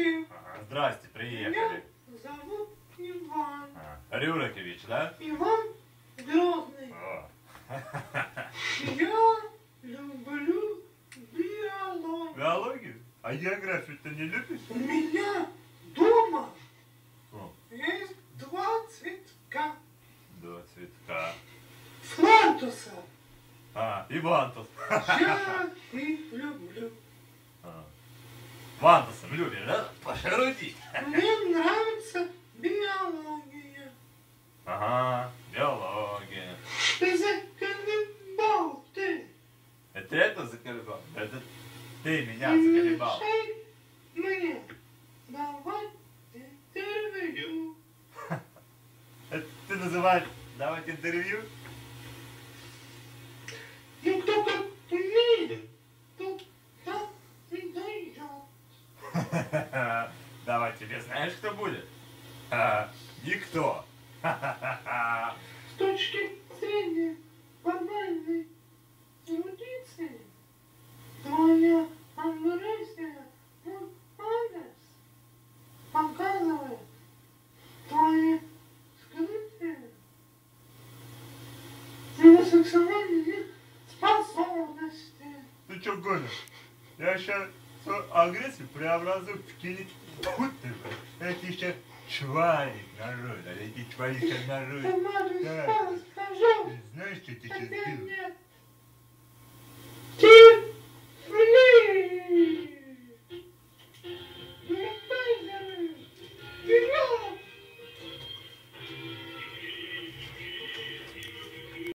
Здравствуйте. Ага, здрасте, приехали. Меня зовут Иван. Рюрикович, да? Иван Грозный. О. Я люблю биологию. Биологию? А географию ты не любишь? У меня дома О, есть 2 цветка. 2 цветка. Флантуса. И вантус. Я их люблю. Вантусом любишь, да? Пошерудить. Мне нравится биология. Ага, биология. Ты заколебал ты. Это заколебал? Это ты меня Не заколебал. мешай мне. Давай интервью. Это ты называешь давать интервью? Ну кто как умеет, тот так и дает. Давай тебе знаешь, кто будет? Никто. С точки зрения банальной эрудиции, твоя агрессия в адрес показывает твои скрытые сексуальные способности. Ты что гонишь? Я сейчас свою агрессию преобразую в кинет. Фу ты, это еще чварик народа, эти чварики народа. Сама же Да. скажу, Ты знаешь, что ты что сейчас ты делаешь? мне